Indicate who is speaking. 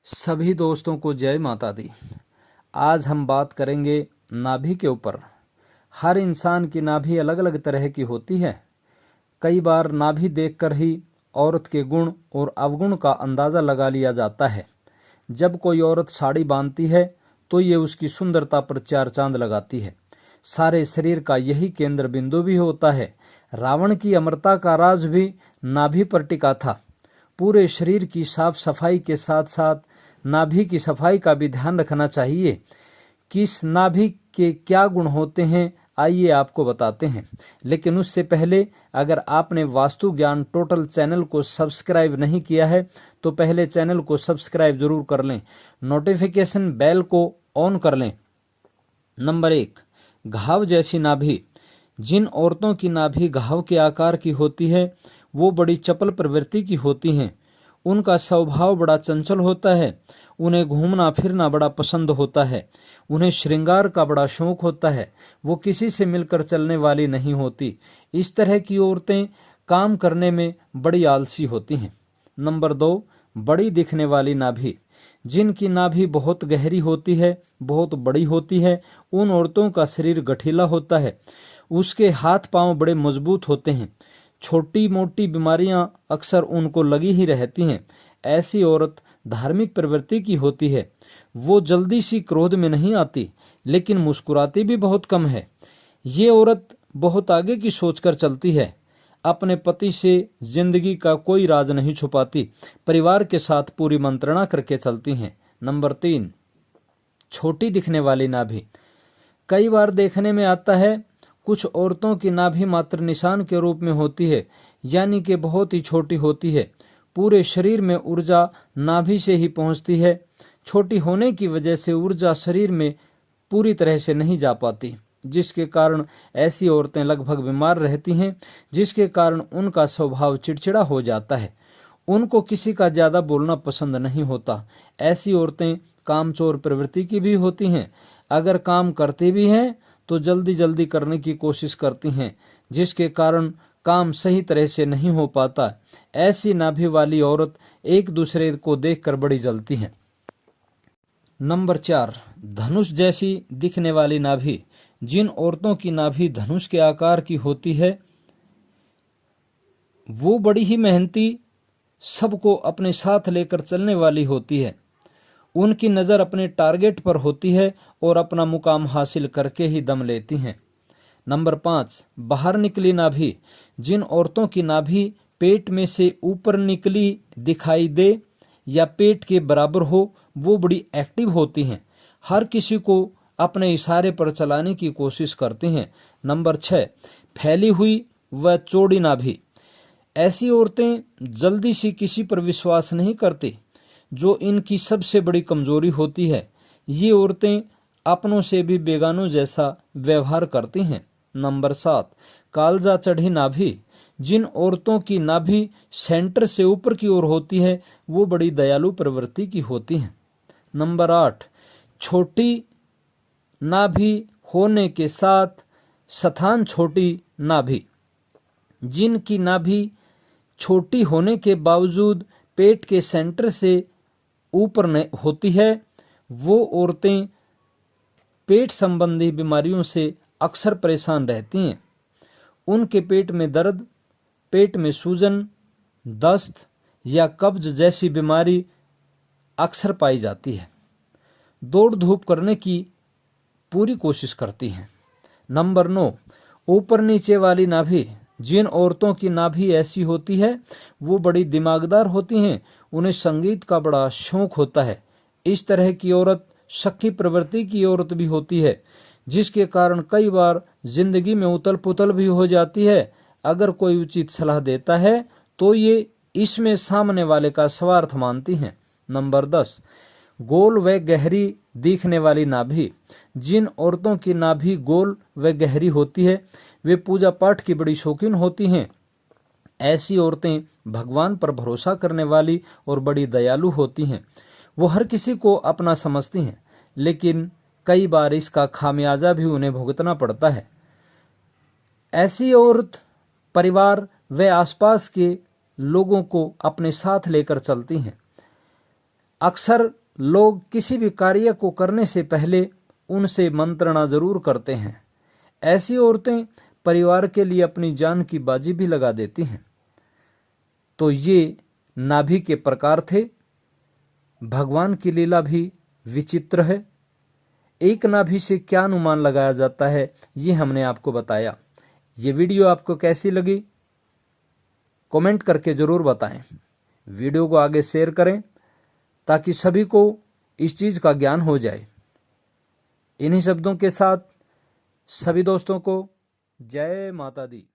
Speaker 1: सभी दोस्तों को जय माता दी। आज हम बात करेंगे नाभि के ऊपर। हर इंसान की नाभि अलग अलग तरह की होती है। कई बार नाभि देखकर ही औरत के गुण और अवगुण का अंदाज़ा लगा लिया जाता है। जब कोई औरत साड़ी बांधती है तो ये उसकी सुंदरता पर चार चांद लगाती है। सारे शरीर का यही केंद्र बिंदु भी होता है। रावण की अमरता का राज भी नाभि पर टिका था। पूरे शरीर की साफ सफाई के साथ साथ नाभि की सफाई का भी ध्यान रखना चाहिए। किस नाभि के क्या गुण होते हैं आइए आपको बताते हैं। लेकिन उससे पहले अगर आपने वास्तु ज्ञान टोटल चैनल को सब्सक्राइब नहीं किया है तो पहले चैनल को सब्सक्राइब जरूर कर लें, नोटिफिकेशन बेल को ऑन कर लें। नंबर 1, घाव जैसी नाभि। जिन औरतों की नाभि घाव के आकार की होती है वो बड़ी चपल प्रवृत्ति की होती हैं। उनका स्वभाव बड़ा चंचल होता है। उन्हें घूमना फिरना बड़ा पसंद होता है। उन्हें श्रृंगार का बड़ा शौक होता है। वो किसी से मिलकर चलने वाली नहीं होती। इस तरह की औरतें काम करने में बड़ी आलसी होती हैं। नंबर 2, बड़ी दिखने वाली नाभि। जिनकी नाभि बहुत गहरी होती है, बहुत बड़ी होती है, उन औरतों का शरीर गठीला होता है। उसके हाथ पांव बड़े मजबूत होते हैं। छोटी मोटी बीमारियां अक्सर उनको लगी ही रहती हैं। ऐसी औरत धार्मिक प्रवृत्ति की होती है। वो जल्दी सी क्रोध में नहीं आती, लेकिन मुस्कुराती भी बहुत कम है। ये औरत बहुत आगे की सोचकर चलती है। अपने पति से जिंदगी का कोई राज नहीं छुपाती। परिवार के साथ पूरी मंत्रणा करके चलती हैं। नंबर 3, छोटी दिखने वाली नाभि। कई बार देखने में आता है कुछ औरतों की नाभि मात्र निशान के रूप में होती है, यानी कि बहुत ही छोटी होती है। पूरे शरीर में ऊर्जा नाभि से ही पहुंचती है। छोटी होने की वजह से ऊर्जा शरीर में पूरी तरह से नहीं जा पाती, जिसके कारण ऐसी औरतें लगभग बीमार रहती हैं, जिसके कारण उनका स्वभाव चिड़चिड़ा हो जाता है। उनको किसी का ज्यादा बोलना पसंद नहीं होता। ऐसी औरतें कामचोर प्रवृत्ति की भी होती हैं। अगर काम करती भी हैं तो जल्दी जल्दी करने की कोशिश करती हैं, जिसके कारण काम सही तरह से नहीं हो पाता। ऐसी नाभि वाली औरत एक दूसरे को देखकर बड़ी जलती हैं। नंबर 4, धनुष जैसी दिखने वाली नाभि। जिन औरतों की नाभि धनुष के आकार की होती है वो बड़ी ही मेहनती, सबको अपने साथ लेकर चलने वाली होती है। उनकी नज़र अपने टारगेट पर होती है और अपना मुकाम हासिल करके ही दम लेती हैं। नंबर 5, बाहर निकली नाभि। जिन औरतों की नाभि पेट में से ऊपर निकली दिखाई दे या पेट के बराबर हो वो बड़ी एक्टिव होती हैं। हर किसी को अपने इशारे पर चलाने की कोशिश करती हैं। नंबर 6, फैली हुई व चौड़ी नाभि। ऐसी औरतें जल्दी से किसी पर विश्वास नहीं करती, जो इनकी सबसे बड़ी कमजोरी होती है। ये औरतें अपनों से भी बेगानों जैसा व्यवहार करती हैं। नंबर 7, कालजा चढ़ी नाभि। जिन औरतों की नाभि सेंटर से ऊपर की ओर होती है वो बड़ी दयालु प्रवृत्ति की होती हैं। नंबर 8, छोटी नाभि होने के साथ स्थान छोटी नाभि। जिनकी नाभि छोटी होने के बावजूद पेट के सेंटर से ऊपर होती है वो औरतें पेट संबंधी बीमारियों से अक्सर परेशान रहती हैं। उनके पेट में दर्द, पेट में सूजन, दस्त या कब्ज जैसी बीमारी अक्सर पाई जाती है। दौड़ धूप करने की पूरी कोशिश करती हैं। नंबर 9, ऊपर नीचे वाली नाभि। जिन औरतों की नाभि ऐसी होती है वो बड़ी दिमागदार होती हैं। उन्हें संगीत का बड़ा शौक होता है। इस तरह की औरत शक्की प्रवृत्ति की औरत भी होती है, जिसके कारण कई बार जिंदगी में उथल पुथल भी हो जाती है। अगर कोई उचित सलाह देता है तो ये इसमें सामने वाले का स्वार्थ मानती हैं। नंबर 10, गोल व गहरी दिखने वाली नाभि। जिन औरतों की नाभि गोल व गहरी होती है वे पूजा पाठ की बड़ी शौकीन होती हैं। ऐसी औरतें भगवान पर भरोसा करने वाली और बड़ी दयालु होती हैं। वो हर किसी को अपना समझती हैं, लेकिन कई बार इसका खामियाजा भी उन्हें भुगतना पड़ता है। ऐसी औरत परिवार व आसपास के लोगों को अपने साथ लेकर चलती हैं। अक्सर लोग किसी भी कार्य को करने से पहले उनसे मंत्रणा जरूर करते हैं। ऐसी औरतें परिवार के लिए अपनी जान की बाजी भी लगा देती हैं। तो ये नाभि के प्रकार थे। भगवान की लीला भी विचित्र है। एक नाभि से क्या अनुमान लगाया जाता है, ये हमने आपको बताया। ये वीडियो आपको कैसी लगी कमेंट करके जरूर बताएं। वीडियो को आगे शेयर करें ताकि सभी को इस चीज़ का ज्ञान हो जाए। इन्हीं शब्दों के साथ सभी दोस्तों को जय माता दी।